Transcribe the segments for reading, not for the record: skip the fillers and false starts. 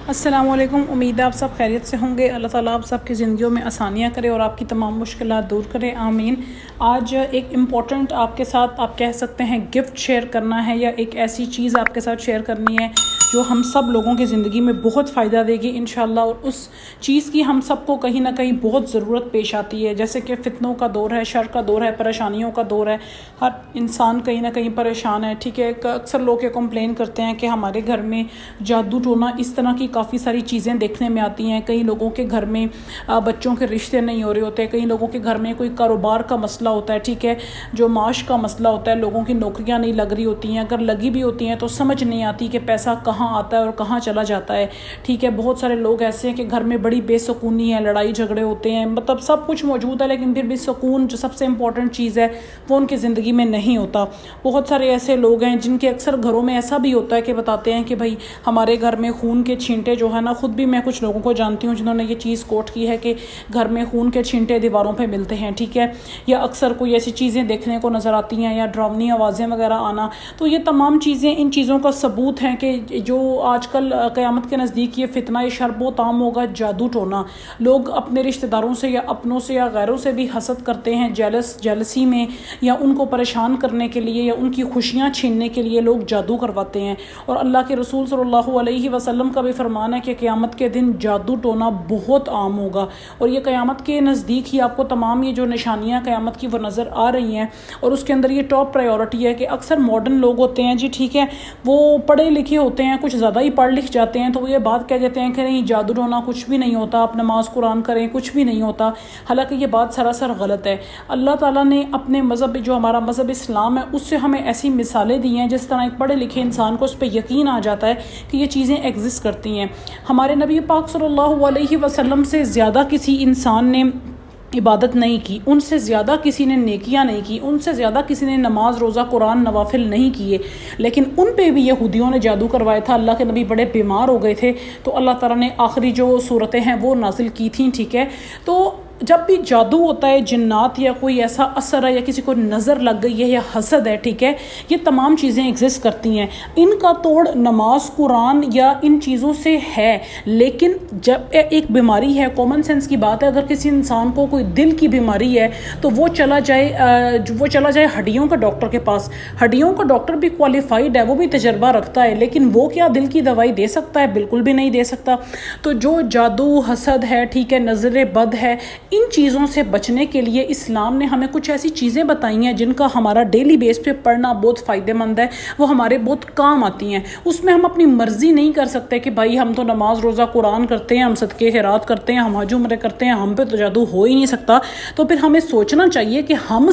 السلام علیکم، امید ہے آپ سب خیریت سے ہوں گے۔ اللہ تعالیٰ آپ سب کی زندگیوں میں آسانیاں کرے اور آپ کی تمام مشکلات دور کرے، آمین۔ آج ایک امپورٹنٹ آپ کے ساتھ آپ کہہ سکتے ہیں گفٹ شیئر کرنا ہے، یا ایک ایسی چیز آپ کے ساتھ شیئر کرنی ہے جو ہم سب لوگوں کی زندگی میں بہت فائدہ دے گی انشاءاللہ، اور اس چیز کی ہم سب کو کہیں نہ کہیں بہت ضرورت پیش آتی ہے۔ جیسے کہ فتنوں کا دور ہے، شر کا دور ہے، پریشانیوں کا دور ہے، ہر انسان کہیں نہ کہیں پریشان ہے، ٹھیک ہے۔ اکثر لوگ یہ کمپلین کرتے ہیں کہ ہمارے گھر میں جادو ٹونا اس طرح کی کافی ساری چیزیں دیکھنے میں آتی ہیں۔ کئی لوگوں کے گھر میں بچوں کے رشتے نہیں ہو رہے ہوتے، کئی لوگوں کے گھر میں کوئی کاروبار کا مسئلہ ہوتا ہے، ٹھیک ہے، جو معاش کا مسئلہ ہوتا ہے، لوگوں کی نوکریاں نہیں لگ رہی ہوتی ہیں، اگر لگی بھی ہوتی ہیں تو سمجھ نہیں آتی کہ پیسہ کہاں آتا ہے اور کہاں چلا جاتا ہے، ٹھیک ہے۔ بہت سارے لوگ ایسے ہیں کہ گھر میں بڑی بے سکونی ہے، لڑائی جھگڑے ہوتے ہیں، مطلب سب کچھ موجود ہے لیکن پھر بھی سکون جو سب سے امپورٹنٹ چیز ہے وہ ان کی زندگی میں نہیں ہوتا۔ بہت سارے ایسے لوگ ہیں جن کے اکثر گھروں میں ایسا بھی ہوتا ہے کہ بتاتے ہیں کہ بھائی ہمارے گھر میں خون کے چھینٹے جو ہے نا، خود بھی میں کچھ لوگوں کو جانتی ہوں جنہوں نے یہ چیز کوٹ کی ہے کہ گھر میں خون کے چھینٹے دیواروں پہ ملتے ہیں، ٹھیک ہے، یا اکثر کوئی ایسی چیزیں دیکھنے کو نظر آتی ہیں یا ڈراؤنی آوازیں وغیرہ آنا۔ تو یہ تمام چیزیں ان چیزوں کا ثبوت ہیں کہ جو آج کل قیامت کے نزدیک یہ فتنہ یہ شر بہت عام ہوگا، جادو ٹونا۔ لوگ اپنے رشتہ داروں سے یا اپنوں سے یا غیروں سے بھی حسد کرتے ہیں، جیلسی میں، یا ان کو پریشان کرنے کے لیے یا ان کی خوشیاں چھیننے کے لیے لوگ جادو کرواتے ہیں۔ اور اللہ کے رسول صلی اللہ علیہ وسلم کا بھی فرمان ہے کہ قیامت کے دن جادو ٹونا بہت عام ہوگا، اور یہ قیامت کے نزدیک ہی آپ کو تمام یہ جو نشانیاں قیامت کی وہ نظر آ رہی ہیں، اور اس کے اندر یہ ٹاپ پرائیورٹی ہے کہ اکثر ماڈرن لوگ ہوتے ہیں جی، ٹھیک ہے، وہ پڑھے لکھے ہوتے ہیں، کچھ زیادہ ہی پڑھ لکھ جاتے ہیں، تو وہ یہ بات کہہ دیتے ہیں کہ نہیں جادو ٹونا کچھ بھی نہیں ہوتا، آپ نماز قرآن کریں کچھ بھی نہیں ہوتا، حالانکہ یہ بات سراسر غلط ہے۔ اللہ تعالیٰ نے اپنے مذہب جو ہمارا مذہب اسلام ہے اس سے ہمیں ایسی مثالیں دی ہیں جس طرح ایک پڑھے لکھے انسان کو اس پہ یقین آ جاتا ہے کہ یہ چیزیں ایگزسٹ کرتی ہیں۔ ہمارے نبی پاک صلی اللہ علیہ وسلم سے زیادہ کسی انسان نے عبادت نہیں کی، ان سے زیادہ کسی نے نیکیاں نہیں کی، ان سے زیادہ کسی نے نماز روزہ قرآن نوافل نہیں کیے، لیکن ان پہ بھی یہودیوں نے جادو کروایا تھا۔ اللہ کے نبی بڑے بیمار ہو گئے تھے تو اللہ تعالیٰ نے آخری جو صورتیں ہیں وہ نازل کی تھیں، ٹھیک ہے۔ تو جب بھی جادو ہوتا ہے، جنات یا کوئی ایسا اثر ہے یا کسی کو نظر لگ گئی ہے یا حسد ہے، ٹھیک ہے، یہ تمام چیزیں ایگزسٹ کرتی ہیں۔ ان کا توڑ نماز قرآن یا ان چیزوں سے ہے، لیکن جب ایک بیماری ہے، کامن سینس کی بات ہے، اگر کسی انسان کو کوئی دل کی بیماری ہے تو وہ چلا جائے ہڈیوں کا ڈاکٹر کے پاس۔ ہڈیوں کا ڈاکٹر بھی کوالیفائڈ ہے، وہ بھی تجربہ رکھتا ہے، لیکن وہ کیا دل کی دوائی دے سکتا ہے؟ بالکل بھی نہیں دے سکتا۔ تو جو جادو حسد ہے، ٹھیک ہے، نظر بد ہے، ان چیزوں سے بچنے کے لیے اسلام نے ہمیں کچھ ایسی چیزیں بتائی ہیں جن کا ہمارا ڈیلی بیس پہ پڑھنا بہت فائدہ مند ہے، وہ ہمارے بہت کام آتی ہیں۔ اس میں ہم اپنی مرضی نہیں کر سکتے کہ بھائی ہم تو نماز روزہ قرآن کرتے ہیں، ہم صدقے خیرات کرتے ہیں، ہم حج عمرے کرتے ہیں، ہم پہ تو جادو ہو ہی نہیں سکتا۔ تو پھر ہمیں سوچنا چاہیے کہ ہم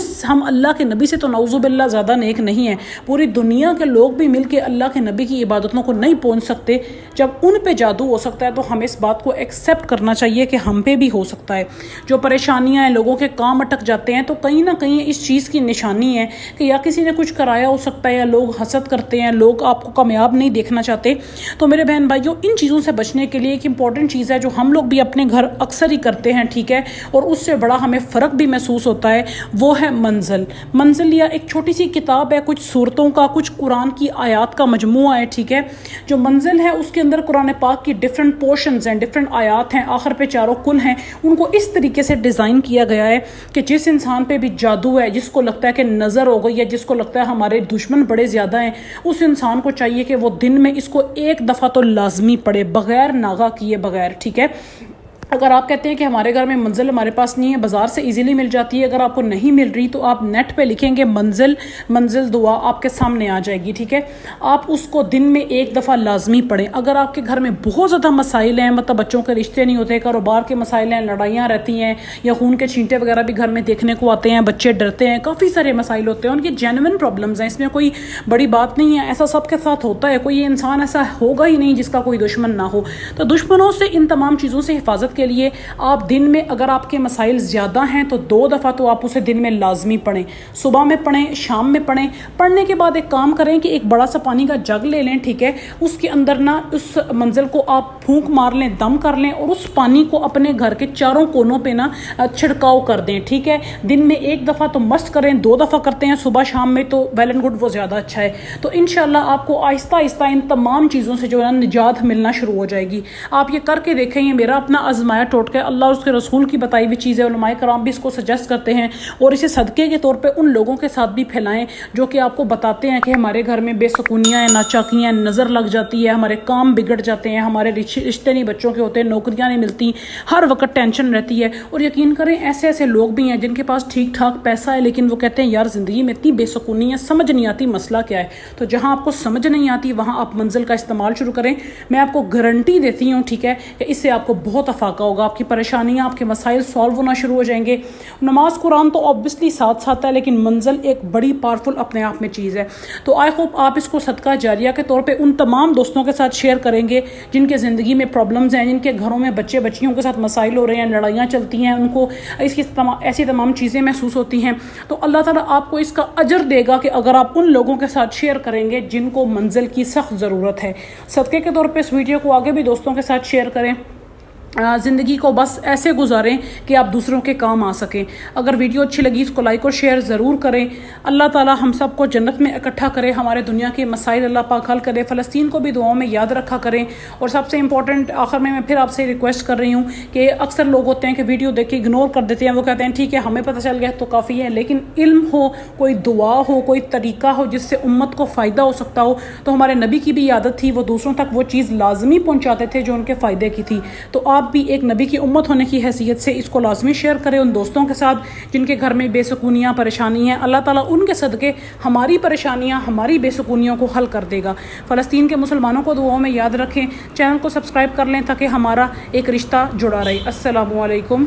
اللہ کے نبی سے تو نعوذ باللہ زیادہ نیک نہیں ہیں، پوری دنیا کے لوگ بھی مل کے اللہ کے نبی کی عبادتوں کو نہیں پہنچ سکتے۔ جب ان پہ جادو ہو سکتا ہے تو ہمیں اس بات کو ایکسیپٹ کرنا چاہیے کہ ہم پہ بھی ہو سکتا ہے۔ جو پریشانیاں ہیں، لوگوں کے کام اٹک جاتے ہیں، تو کہیں نہ کہیں اس چیز کی نشانی ہے کہ یا کسی نے کچھ کرایا ہو سکتا ہے، یا لوگ حسد کرتے ہیں، لوگ آپ کو کامیاب نہیں دیکھنا چاہتے۔ تو میرے بہن بھائیوں، ان چیزوں سے بچنے کے لیے ایک امپورٹنٹ چیز ہے جو ہم لوگ بھی اپنے گھر اکثر ہی کرتے ہیں، ٹھیک ہے، اور اس سے بڑا ہمیں فرق بھی محسوس ہوتا ہے، وہ ہے منزل یا ایک چھوٹی سی کتاب ہے، کچھ صورتوں کا، کچھ قرآن کی آیات کا مجموعہ ہے، ٹھیک ہے۔ جو منزل ہے اس کے اندر قرآن پاک کی ڈفرنٹ پورشنز ہیں، ڈفرنٹ آیات ہیں، آخر پہ چاروں کل ہیں، ان کو اس طریقے سے ڈیزائن کیا گیا ہے کہ جس انسان پہ بھی جادو ہے، جس کو لگتا ہے کہ نظر ہو گئی ہے، جس کو لگتا ہے ہمارے دشمن بڑے زیادہ ہیں، اس انسان کو چاہیے کہ وہ دن میں اس کو ایک دفعہ تو لازمی پڑھے، بغیر ناغہ کیے بغیر، ٹھیک ہے۔ اگر آپ کہتے ہیں کہ ہمارے گھر میں منزل ہمارے پاس نہیں ہے، بازار سے ایزیلی مل جاتی ہے، اگر آپ کو نہیں مل رہی تو آپ نیٹ پہ لکھیں گے منزل دعا، آپ کے سامنے آ جائے گی، ٹھیک ہے۔ آپ اس کو دن میں ایک دفعہ لازمی پڑھیں۔ اگر آپ کے گھر میں بہت زیادہ مسائل ہیں، مطلب بچوں کے رشتے نہیں ہوتے، کاروبار کے مسائل ہیں، لڑائیاں رہتی ہیں، یا خون کے چھینٹے وغیرہ بھی گھر میں دیکھنے کو آتے ہیں، بچے ڈرتے ہیں، کافی سارے مسائل ہوتے ہیں، ان کی جینوئن پرابلمز ہیں، اس میں کوئی بڑی بات نہیں ہے، ایسا سب کے ساتھ ہوتا ہے، کوئی انسان ایسا ہوگا ہی نہیں جس کا کوئی دشمن نہ ہو۔ تو دشمنوں سے ان تمام چیزوں سے حفاظت کے کے لیے آپ دن میں اگر آپ کے مسائل زیادہ ہیں تو 2 دفعہ تو آپ اسے دن میں لازمی پڑھیں، صبح میں پڑھیں، شام میں پڑھیں۔ پڑھنے کے بعد ایک کام کریں کہ ایک بڑا سا پانی کا جگ لے لیں، ٹھیک ہے، اس کے اندر نا اس منزل کو آپ پھونک مار لیں، دم کر لیں، اور اس پانی کو اپنے گھر کے چاروں کونوں پہ نا چھڑکاؤ کر دیں، ٹھیک ہے۔ دن میں 1 دفعہ تو مست کریں، 2 دفعہ کرتے ہیں صبح شام میں تو ویل اینڈ گڈ، وہ زیادہ اچھا ہے۔ تو انشاءاللہ آپ کو آہستہ آہستہ ان تمام چیزوں سے جو ہے نجات ملنا شروع ہو جائے گی۔ آپ یہ کر کے دیکھیں، یہ میرا اپنا آزمایا ٹوٹکا ہے، اللہ اور اس کے رسول کی بتائی ہوئی چیز ہے، علماء کرام بھی اس کو سجیسٹ کرتے ہیں، اور اسے صدقے کے طور پہ ان لوگوں کے ساتھ بھی پھیلائیں جو کہ آپ کو بتاتے ہیں کہ ہمارے گھر میں بے سکونیاں ہیں، ناچاکیاں، نظر لگ جاتی ہے، ہمارے کام بگڑ جاتے ہیں، ہمارے رشتے نہیں بچوں کے ہوتے، نوکریاں نہیں ملتی، ہر وقت ٹینشن رہتی ہے۔ اور یقین کریں ایسے ایسے لوگ بھی ہیں جن کے پاس ٹھیک ٹھاک پیسہ ہے، لیکن وہ کہتے ہیں یار زندگی میں اتنی بے سکونی ہے، سمجھ نہیں آتی مسئلہ کیا ہے۔ تو جہاں آپ کو سمجھ نہیں آتی وہاں آپ منزل کا استعمال شروع کریں، میں آپ کو گارنٹی دیتی ہوں، ٹھیک ہے، کہ اس سے آپ کو بہت افاقہ ہوگا، آپ کی پریشانیاں، آپ کے مسائل سالو ہونا شروع ہو جائیں گے۔ نماز قرآن تو obviously ساتھ ساتھ ہے، لیکن منزل ایک بڑی پاورفل اپنے آپ میں چیز ہے۔ تو آئی ہوپ آپ اس کو صدقہ جاریہ کے طور پہ ان تمام دوستوں کے ساتھ شیئر کریں گے جن کے زندگی میں پرابلمز ہیں، جن کے گھروں میں بچے بچیوں کے ساتھ مسائل ہو رہے ہیں، لڑائیاں چلتی ہیں، ان کو ایسی تمام چیزیں محسوس ہوتی ہیں۔ تو اللہ تعالیٰ آپ کو اس کا اجر دے گا کہ اگر آپ ان لوگوں کے ساتھ شیئر کریں گے جن کو منزل کی سخت ضرورت ہے۔ صدقے کے طور پہ اس ویڈیو کو آگے بھی دوستوں کے ساتھ شیئر کریں، زندگی کو بس ایسے گزاریں کہ آپ دوسروں کے کام آ سکیں۔ اگر ویڈیو اچھی لگی اس کو لائک اور شیئر ضرور کریں۔ اللہ تعالیٰ ہم سب کو جنت میں اکٹھا کرے، ہمارے دنیا کے مسائل اللہ پاک حل کرے، فلسطین کو بھی دعاؤں میں یاد رکھا کریں۔ اور سب سے امپورٹنٹ آخر میں پھر آپ سے ریکویسٹ کر رہی ہوں کہ اکثر لوگ ہوتے ہیں کہ ویڈیو دیکھ کے اگنور کر دیتے ہیں، وہ کہتے ہیں ٹھیک ہے ہمیں پتہ چل گیا تو کافی ہے، لیکن علم ہو، کوئی دعا ہو، کوئی طریقہ ہو جس سے امت کو فائدہ ہو سکتا ہو، تو ہمارے نبی کی بھی عادت تھی، وہ دوسروں تک وہ چیز لازمی پہنچاتے تھے جو ان کے فائدے کی تھی۔ تو آپ بھی ایک نبی کی امت ہونے کی حیثیت سے اس کو لازمی شیئر کریں ان دوستوں کے ساتھ جن کے گھر میں بے سکونیاں، پریشانی ہیں۔ اللہ تعالیٰ ان کے صدقے ہماری پریشانیاں، ہماری بے سکونیوں کو حل کر دے گا۔ فلسطین کے مسلمانوں کو دعاؤں میں یاد رکھیں، چینل کو سبسکرائب کر لیں تاکہ ہمارا ایک رشتہ جڑا رہے۔ السلام علیکم۔